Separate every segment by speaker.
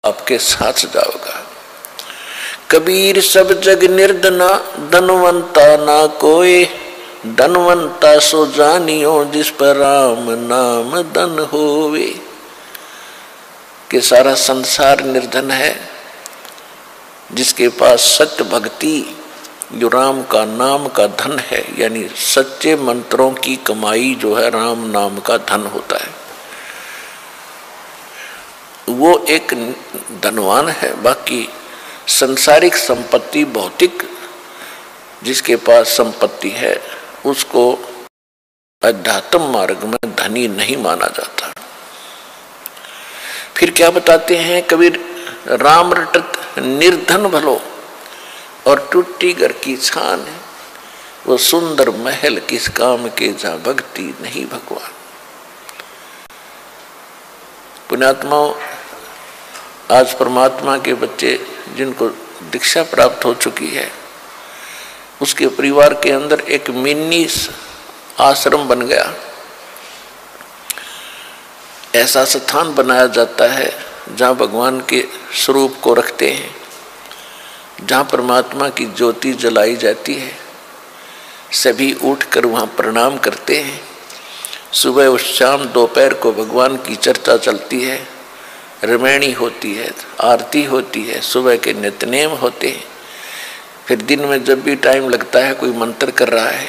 Speaker 1: आपके साथ जाओगा। कबीर सब जग निर्धना, धनवंता ना कोई, धनवंता सो जानियो जिस पर राम नाम धन होवे। कि सारा संसार निर्धन है, जिसके पास सत्य भक्ति जो राम का नाम का धन है, यानी सच्चे मंत्रों की कमाई जो है राम नाम का धन होता है, वो एक धनवान है। बाकी संसारिक संपत्ति, भौतिक जिसके पास संपत्ति है उसको अध्यात्म मार्ग में धनी नहीं माना जाता। फिर क्या बताते हैं कबीर, राम रटत निर्धन भलो और टूटी घर की छान है, वो सुंदर महल किस काम के जहां भक्ति नहीं भगवान। पुण्यात्माओं, आज परमात्मा के बच्चे जिनको दीक्षा प्राप्त हो चुकी है, उसके परिवार के अंदर एक मिनी आश्रम बन गया। ऐसा स्थान बनाया जाता है जहाँ भगवान के स्वरूप को रखते हैं, जहाँ परमात्मा की ज्योति जलाई जाती है। सभी उठकर वहाँ प्रणाम करते हैं। सुबह और शाम दोपहर को भगवान की चर्चा चलती है, रमैणी होती है, आरती होती है, सुबह के नित्यनेम होते हैं। फिर दिन में जब भी टाइम लगता है, कोई मंत्र कर रहा है,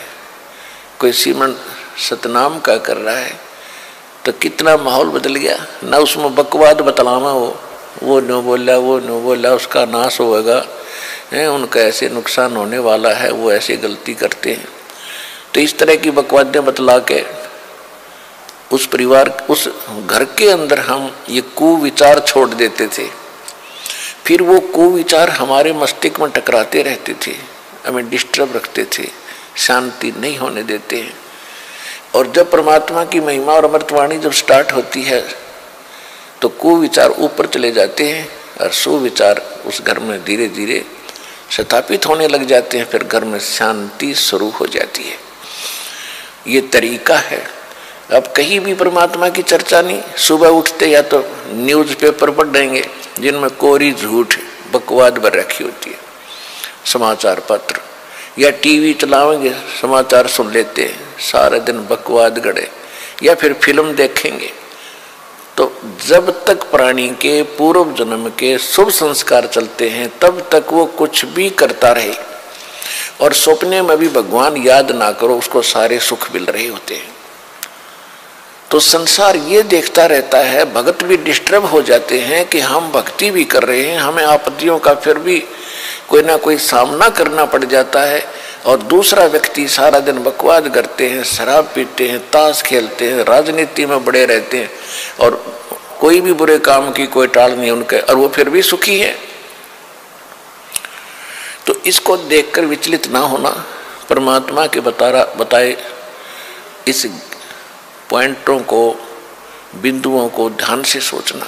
Speaker 1: कोई सिमरन सतनाम का कर रहा है, तो कितना माहौल बदल गया ना। उसमें बकवाद बतलावा, वो न बोला, वो न बोला, उसका नाश होगा, उनका ऐसे नुकसान होने वाला है, वो ऐसे गलती करते हैं। तो इस तरह की बकवादें बतला के उस परिवार, उस घर के अंदर हम ये कुविचार छोड़ देते थे। फिर वो कुविचार हमारे मस्तिष्क में टकराते रहते थे, हमें डिस्टर्ब रखते थे, शांति नहीं होने देते हैं। और जब परमात्मा की महिमा और अमृतवाणी जब स्टार्ट होती है तो कुविचार ऊपर चले जाते हैं और सुविचार उस घर में धीरे धीरे स्थापित होने लग जाते हैं। फिर घर में शांति शुरू हो जाती है। ये तरीका है। अब कहीं भी परमात्मा की चर्चा नहीं। सुबह उठते या तो न्यूज़पेपर पढ़ देंगे जिनमें कोरी झूठ बकवाद भर रखी होती है, समाचार पत्र, या टीवी चलाएंगे, समाचार सुन लेते हैं, सारे दिन बकवाद गड़े, या फिर फिल्म देखेंगे। तो जब तक प्राणी के पूर्व जन्म के शुभ संस्कार चलते हैं तब तक वो कुछ भी करता रहे, और सपने में भी भगवान याद ना करो, उसको सारे सुख मिल रहे होते हैं। तो संसार ये देखता रहता है, भगत भी डिस्टर्ब हो जाते हैं कि हम भक्ति भी कर रहे हैं, हमें आपत्तियों का फिर भी कोई ना कोई सामना करना पड़ जाता है, और दूसरा व्यक्ति सारा दिन बकवाद करते हैं, शराब पीते हैं, ताश खेलते हैं, राजनीति में बड़े रहते हैं, और कोई भी बुरे काम की कोई टाल नहीं उनके, और वो फिर भी सुखी है। तो इसको देखकर विचलित ना होना, परमात्मा के बताए इस पॉइंटों को, बिंदुओं को ध्यान से सोचना।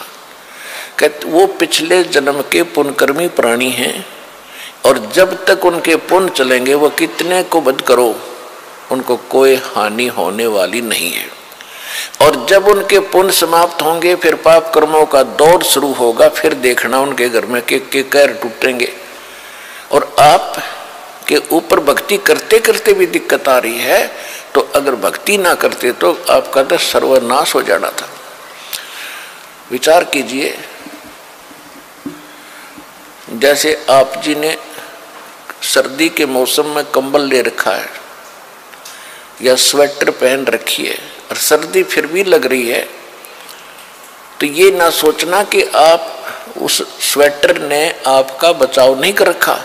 Speaker 1: कहते वो पिछले जन्म के पुण्यकर्मी प्राणी हैं, और जब तक उनके पुण्य चलेंगे वो कितने को वध करो, उनको कोई हानि होने वाली नहीं है। और जब उनके पुण्य समाप्त होंगे फिर पाप कर्मों का दौर शुरू होगा। फिर देखना उनके घर में के कैर टूटेंगे। और आप के ऊपर भक्ति करते करते भी दिक्कत आ रही है, तो अगर भक्ति ना करते तो आपका तो सर्वनाश हो जाना था। विचार कीजिए, जैसे आप जी ने सर्दी के मौसम में कंबल ले रखा है या स्वेटर पहन रखी है और सर्दी फिर भी लग रही है, तो ये ना सोचना कि आप उस स्वेटर ने आपका बचाव नहीं कर रखा।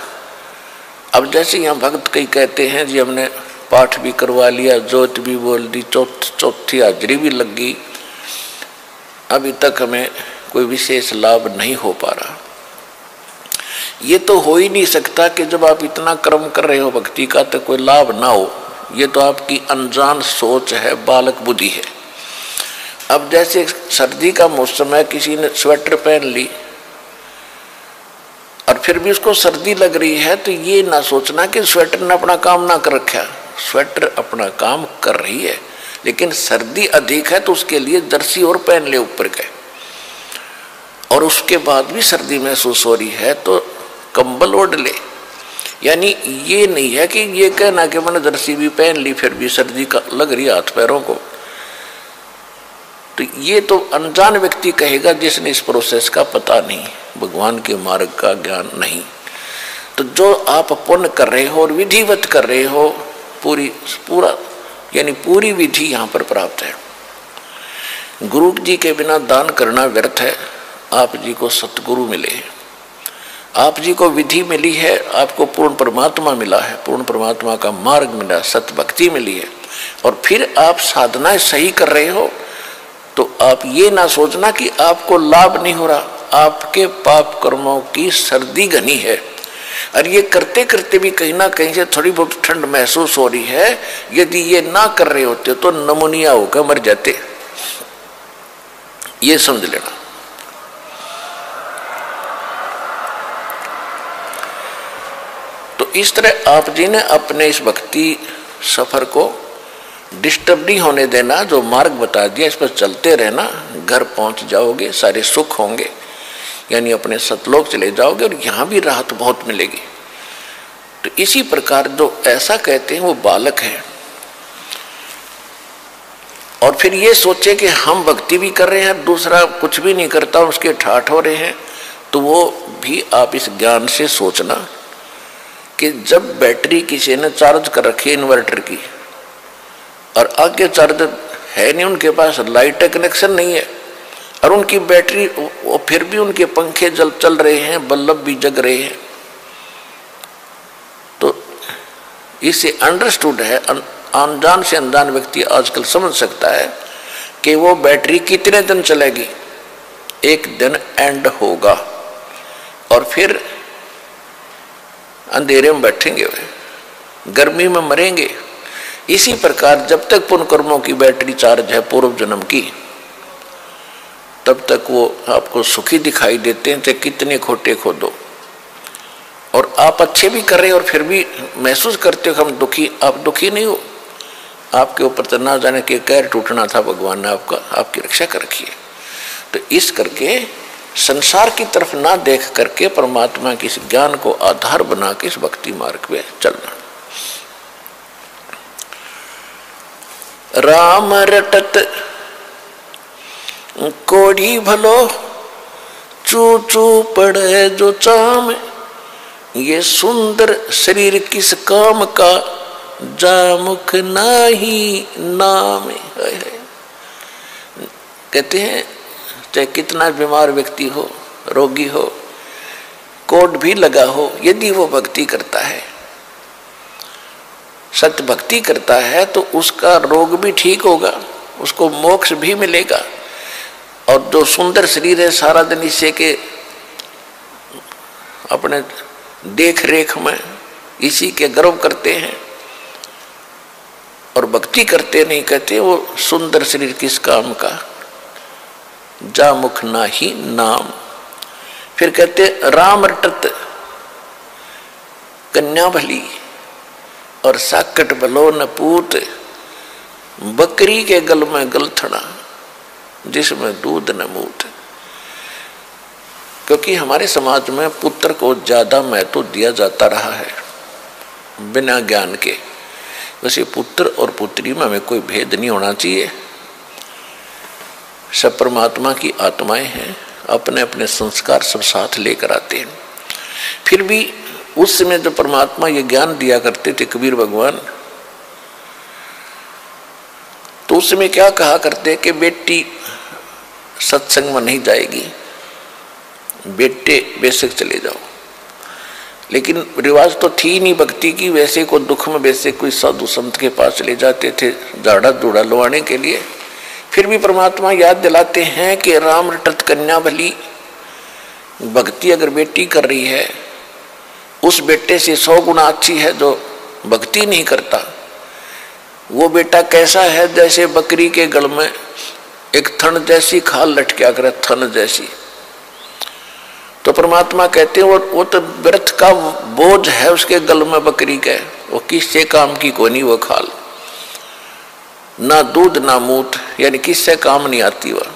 Speaker 1: अब जैसे यहाँ भक्त कई कहते हैं जी हमने पाठ भी करवा लिया, जोत भी बोल दी, चौथी हाजरी भी लग गई, अभी तक हमें कोई विशेष लाभ नहीं हो पा रहा। ये तो हो ही नहीं सकता कि जब आप इतना कर्म कर रहे हो भक्ति का तो कोई लाभ ना हो। ये तो आपकी अनजान सोच है, बालक बुद्धि है। अब जैसे सर्दी का मौसम है, किसी ने स्वेटर पहन ली और फिर भी उसको सर्दी लग रही है, तो ये ना सोचना कि स्वेटर ने अपना काम ना कर रखा। स्वेटर अपना काम कर रही है, लेकिन सर्दी अधिक है तो उसके लिए जर्सी और पहन ले ऊपर के। और उसके बाद भी सर्दी महसूस हो रही है तो कंबल ओढ़ ले। यानी ये नहीं है कि ये कहना कि मैंने जर्सी भी पहन ली फिर भी सर्दी का लग रही हाथ पैरों को, तो ये तो अनजान व्यक्ति कहेगा जिसने इस प्रोसेस का पता नहीं, भगवान के मार्ग का ज्ञान नहीं। तो जो आप पुण्य कर रहे हो और विधिवत कर रहे हो पूरा यानी पूरी विधि यहाँ पर प्राप्त है। गुरु जी के बिना दान करना व्यर्थ है। आप जी को सतगुरु मिले हैं, आप जी को विधि मिली है, आपको पूर्ण परमात्मा मिला है, पूर्ण परमात्मा का मार्ग मिला, सत भक्ति मिली है, और फिर आप साधनाएं सही कर रहे हो, तो आप ये ना सोचना कि आपको लाभ नहीं हो रहा, आपके पाप कर्मों की सर्दी घनी है, और ये करते करते भी कहीं ना कहीं से थोड़ी बहुत ठंड महसूस हो रही है। यदि ये ना कर रहे होते तो नमूनिया होकर मर जाते, ये समझ लेना। तो इस तरह आप जी ने अपने इस भक्ति सफर को डिस्टर्ब नहीं होने देना, जो मार्ग बता दिया इस पर चलते रहना, घर पहुंच जाओगे, सारे सुख होंगे, यानी अपने सतलोक चले जाओगे और यहाँ भी राहत बहुत मिलेगी। तो इसी प्रकार जो ऐसा कहते हैं वो बालक है, और फिर ये सोचे कि हम भक्ति भी कर रहे हैं, दूसरा कुछ भी नहीं करता, उसके ठाठ हो रहे हैं, तो वो भी आप इस ज्ञान से सोचना कि जब बैटरी किसी ने चार्ज कर रखी है इन्वर्टर की, और आगे चार्जर है नहीं, उनके पास लाइट कनेक्शन नहीं है, और उनकी बैटरी फिर भी उनके पंखे चल रहे हैं, बल्ब भी जग रहे हैं, तो इससे अंडरस्टूड है, अनजान से अनजान व्यक्ति आजकल समझ सकता है कि वो बैटरी कितने दिन चलेगी, एक दिन एंड होगा और फिर अंधेरे में बैठेंगे, वे गर्मी में मरेंगे। इसी प्रकार जब तक पुण्य कर्मों की बैटरी चार्ज है पूर्व जन्म की, तब तक वो आपको सुखी दिखाई देते हैं, चाहे कितने खोटे खोदो, और आप अच्छे भी कर रहे हो और फिर भी महसूस करते हो हम दुखी। आप दुखी नहीं हो, आपके ऊपर तो ना जाने के कहर टूटना था, भगवान ने आपकी रक्षा कर रखी है। तो इस करके संसार की तरफ ना देख करके परमात्मा के इस ज्ञान को आधार बना के इस भक्ति मार्ग पे चलना। राम रटत कोड़ी भलो, चू चू पड़े जो चाम, ये सुंदर शरीर किस काम का, जा मुख नाही नाम। कहते हैं चाहे कितना बीमार व्यक्ति हो, रोगी हो, कोट भी लगा हो, यदि वो भक्ति करता है, सत्य भक्ति करता है, तो उसका रोग भी ठीक होगा, उसको मोक्ष भी मिलेगा। और जो सुंदर शरीर है, सारा दिन इसे के अपने देख रेख में इसी के गर्व करते हैं और भक्ति करते नहीं, कहते वो सुंदर शरीर किस काम का, जा मुख नाही नाम। फिर कहते राम रटत कन्या भली, और साकट भलो न पूत, बकरी के गल में गलथड़ा, जिसमें दूध न मूत। क्योंकि हमारे समाज में पुत्र को ज्यादा महत्व दिया जाता रहा है बिना ज्ञान के। वैसे पुत्र और पुत्री में हमें कोई भेद नहीं होना चाहिए, सब परमात्मा की आत्माएं हैं, अपने अपने संस्कार सब साथ लेकर आते हैं। फिर भी उस समय जो परमात्मा ये ज्ञान दिया करते थे कबीर भगवान, तो उस समय क्या कहा करते कि बेटी सत्संग में नहीं जाएगी, बेटे बेशक चले जाओ। लेकिन रिवाज तो थी नहीं भक्ति की, वैसे को दुख में वैसे कोई साधु संत के पास चले जाते थे झाड़ा धूड़ा लवाने के लिए। फिर भी परमात्मा याद दिलाते हैं कि राम रटत कन्या भली, भक्ति अगर बेटी कर रही है, उस बेटे से 100 गुना अच्छी है जो भक्ति नहीं करता। वो बेटा कैसा है, जैसे बकरी के गल में एक थन जैसी खाल लटका करे, थन जैसी। तो परमात्मा कहते हैं वो तो व्यर्थ का बोझ है उसके गल में बकरी के, वो किससे काम की कोई नहीं वो खाल, ना दूध ना मूत, यानी किससे काम नहीं आती वह।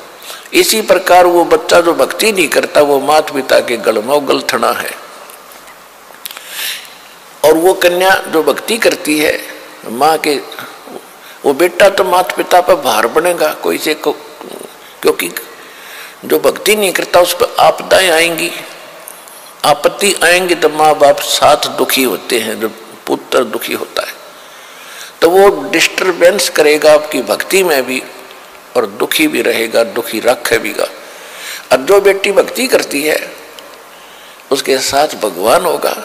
Speaker 1: इसी प्रकार वो बच्चा जो भक्ति नहीं करता वो माता पिता के गल में गलथना है, और वो कन्या जो भक्ति करती है माँ के, वो बेटा तो माता पिता पर भार बनेगा कोई से क्योंकि जो भक्ति नहीं करता उस पर आपदाएं आएंगी, आपत्ति आएंगी, तो माँ बाप साथ दुखी होते हैं, जो पुत्र दुखी होता है तो वो डिस्टरबेंस करेगा आपकी भक्ति में भी और दुखी भी रहेगा, दुखी रखेगा। और जो बेटी भक्ति करती है उसके साथ भगवान होगा,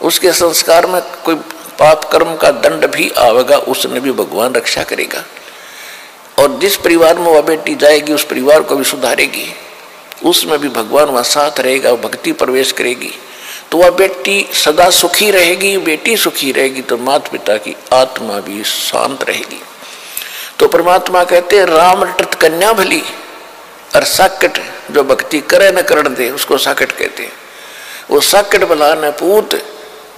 Speaker 1: उसके संस्कार में कोई पाप कर्म का दंड भी आवेगा, उसने भी भगवान रक्षा करेगा। और जिस परिवार में वह बेटी जाएगी उस परिवार को भी सुधारेगी, उसमें भी भगवान वहाँ साथ रहेगा, भक्ति प्रवेश करेगी, तो वह बेटी सदा सुखी रहेगी, बेटी सुखी रहेगी, तो माता पिता की आत्मा भी शांत रहेगी। तो परमात्मा कहते हैं राम रटत कन्या भली, और साकट जो भक्ति करे न करण दे उसको साकट कहते हैं। वो साकट भला न पूत,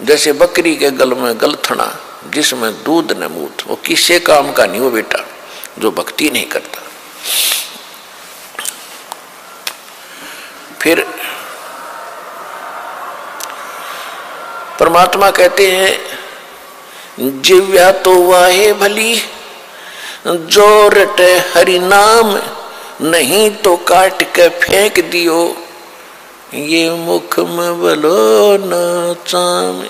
Speaker 1: जैसे बकरी के गल में गलथना जिसमें दूध न मूत, वो किसी काम का नहीं वो बेटा जो भक्ति नहीं करता। फिर परमात्मा कहते हैं जिव्या तो वाहे भली, जो रटे हरि नाम, नहीं तो काट के फेंक दियो, ये मुख में बलो न चाम।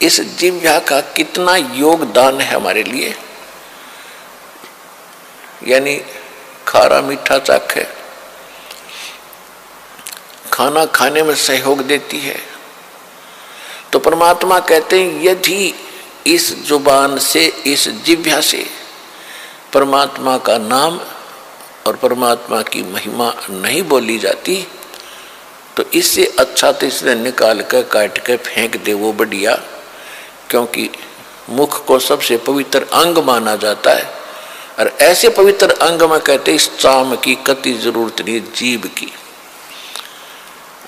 Speaker 1: इस जिह्वा का कितना योगदान है हमारे लिए, यानी खारा मीठा चाखे, खाना खाने में सहयोग देती है। तो परमात्मा कहते हैं यदि इस जुबान से, इस जिह्वा से परमात्मा का नाम और परमात्मा की महिमा नहीं बोली जाती तो इससे अच्छा तो इसने निकाल कर काट कर फेंक दे वो बढ़िया, क्योंकि मुख को सबसे पवित्र अंग माना जाता है। और ऐसे पवित्र अंग में कहते इस चाम की कति जरूरत नहीं जीभ की।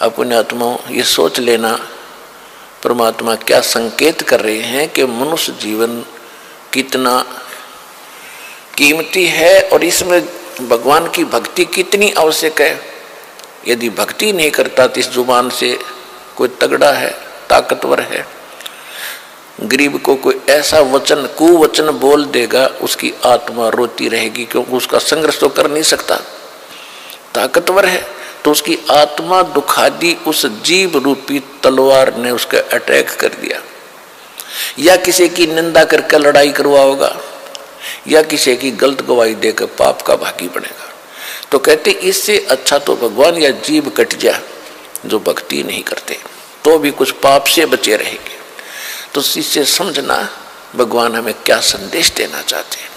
Speaker 1: अपने आत्माओं ये सोच लेना परमात्मा क्या संकेत कर रहे हैं कि मनुष्य जीवन कितना कीमती है और इसमें भगवान की भक्ति कितनी आवश्यक है। यदि भक्ति नहीं करता तो इस जुबान से कोई तगड़ा है, ताकतवर है, गरीब को कोई ऐसा वचन कुवचन बोल देगा उसकी आत्मा रोती रहेगी, क्योंकि उसका संघर्ष तो कर नहीं सकता, ताकतवर है तो उसकी आत्मा दुखा दी, उस जीव रूपी तलवार ने उसका अटैक कर दिया, या किसी की निंदा करके लड़ाई करवाओगा, या किसी की गलत गवाही देकर पाप का भागी बनेगा। तो कहते इससे अच्छा तो भगवान या जीव कट जा जो भक्ति नहीं करते, तो भी कुछ पाप से बचे रहेंगे। तो इससे समझना भगवान हमें क्या संदेश देना चाहते हैं।